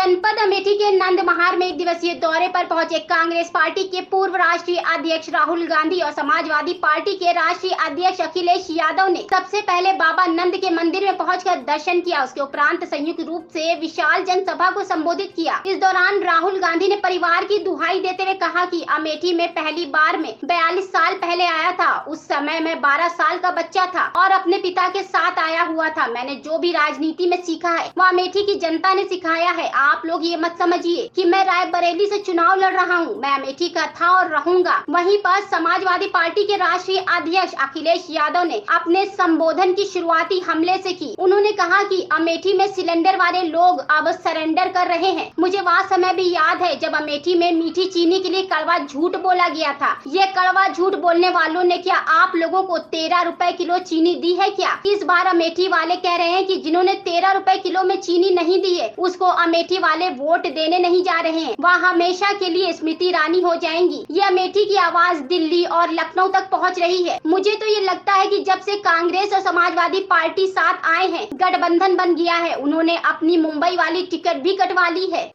जनपद अमेठी के नंदमहार में एक दिवसीय दौरे पर पहुंचे कांग्रेस पार्टी के पूर्व राष्ट्रीय अध्यक्ष राहुल गांधी और समाजवादी पार्टी के राष्ट्रीय अध्यक्ष अखिलेश यादव ने सबसे पहले बाबा नंद के मंदिर में पहुंचकर दर्शन किया। उसके उपरांत संयुक्त रूप से विशाल जनसभा को संबोधित किया। इस दौरान राहुल गांधी ने परिवार की दुहाई देते हुए कहा कि अमेठी में पहली बार में 42 साल पहले आया था। उस समय मैं 12 साल का बच्चा था और अपने पिता के साथ आया हुआ था। मैंने जो भी राजनीति में सीखा है वो अमेठी की जनता ने सिखाया है। आप लोग ये मत समझिए कि मैं रायबरेली से चुनाव लड़ रहा हूँ। मैं अमेठी का था और रहूंगा। वहीं पर समाजवादी पार्टी के राष्ट्रीय अध्यक्ष अखिलेश यादव ने अपने संबोधन की शुरुआती हमले से की। उन्होंने कहा कि अमेठी में सिलेंडर वाले लोग अब सरेंडर कर रहे हैं। मुझे वह समय भी याद है जब अमेठी में मीठी चीनी के लिए कड़वा झूठ बोला गया था। ये कड़वा झूठ बोलने वालों ने क्या आप लोगों को 13 रुपए किलो चीनी दी है क्या? इस बार अमेठी वाले कह रहे हैं कि जिन्होंने 13 रुपए किलो में चीनी नहीं दी है उसको अमेठी वाले वोट देने नहीं जा रहे हैं। वह हमेशा के लिए स्मृति ईरानी हो जाएंगी। ये अमेठी की आवाज दिल्ली और लखनऊ तक पहुंच रही है। मुझे तो ये लगता है कि जब से कांग्रेस और समाजवादी पार्टी साथ आए हैं, गठबंधन बन गया है। उन्होंने अपनी मुंबई वाली टिकट भी कटवा ली है।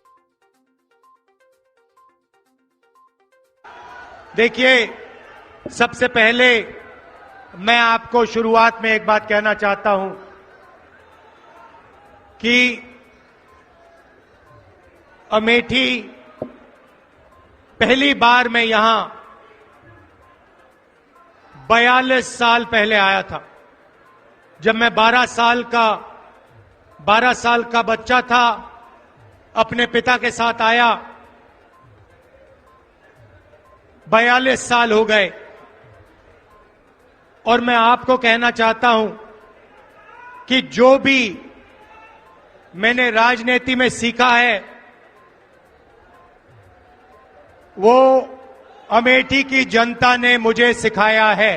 देखिए, सबसे पहले मैं आपको शुरुआत में एक बात कहना चाहता हूं कि अमेठी पहली बार मैं यहां 42 साल पहले आया था। जब मैं 12 साल का बच्चा था, अपने पिता के साथ आया। 42 साल हो गए और मैं आपको कहना चाहता हूं कि जो भी मैंने राजनीति में सीखा है वो अमेठी की जनता ने मुझे सिखाया है।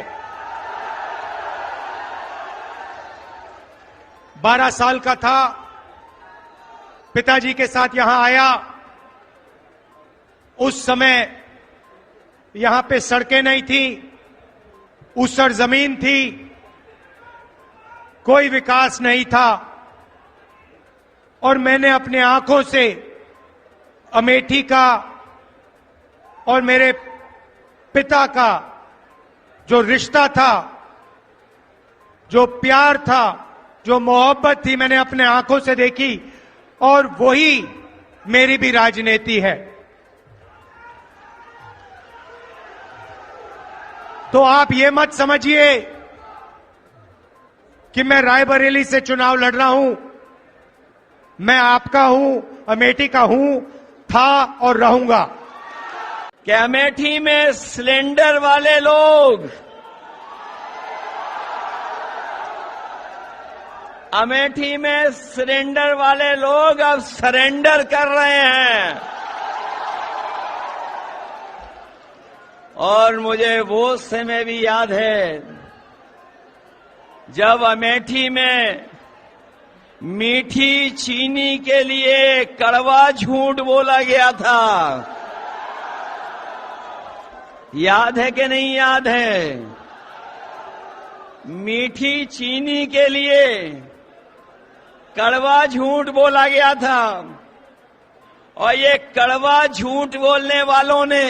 12 साल का था, पिताजी के साथ यहां आया। उस समय यहां पे सड़कें नहीं थी, ऊसर जमीन थी, कोई विकास नहीं था और मैंने अपने आंखों से अमेठी का और मेरे पिता का जो रिश्ता था, जो प्यार था, जो मोहब्बत थी, मैंने अपने आंखों से देखी और वही मेरी भी राजनीति है। तो आप ये मत समझिए कि मैं रायबरेली से चुनाव लड़ रहा हूं। मैं आपका हूं, अमेठी का हूं, था और रहूंगा। कि अमेठी में सिलेंडर वाले लोग अब सरेंडर कर रहे हैं। और मुझे वो समय भी याद है जब अमेठी में मीठी चीनी के लिए कड़वा झूठ बोला गया था। याद है कि नहीं याद है? मीठी चीनी के लिए कड़वा झूठ बोला गया था और ये कड़वा झूठ बोलने वालों ने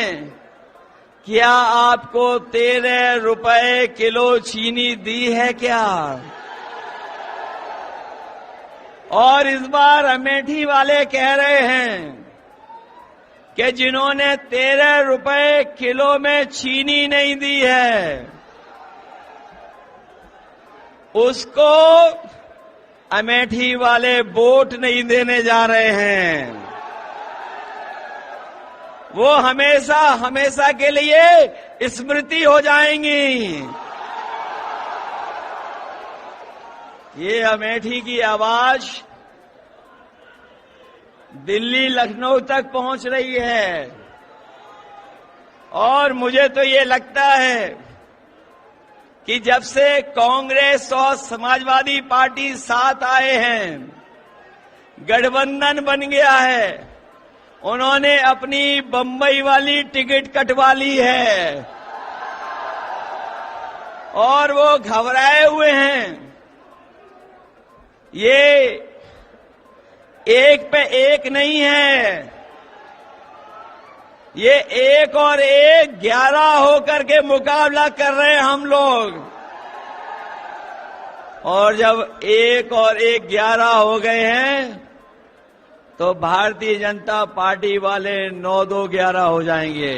क्या आपको 13 रुपए किलो चीनी दी है क्या? और इस बार अमेठी वाले कह रहे हैं कि जिन्होंने 13 रुपए किलो में चीनी नहीं दी है उसको अमेठी वाले वोट नहीं देने जा रहे हैं। वो हमेशा हमेशा के लिए स्मृति हो जाएंगी। ये अमेठी की आवाज दिल्ली लखनऊ तक पहुंच रही है और मुझे तो ये लगता है कि जब से कांग्रेस और समाजवादी पार्टी साथ आए हैं, गठबंधन बन गया है, उन्होंने अपनी बंबई वाली टिकट कटवा ली है और वो घबराए हुए हैं। ये एक पे एक नहीं है, ये 1 और 1 11 होकर के मुकाबला कर रहे हैं हम लोग। और जब 1 और 1 11 हो गए हैं तो भारतीय जनता पार्टी वाले 9-2 11 हो जाएंगे।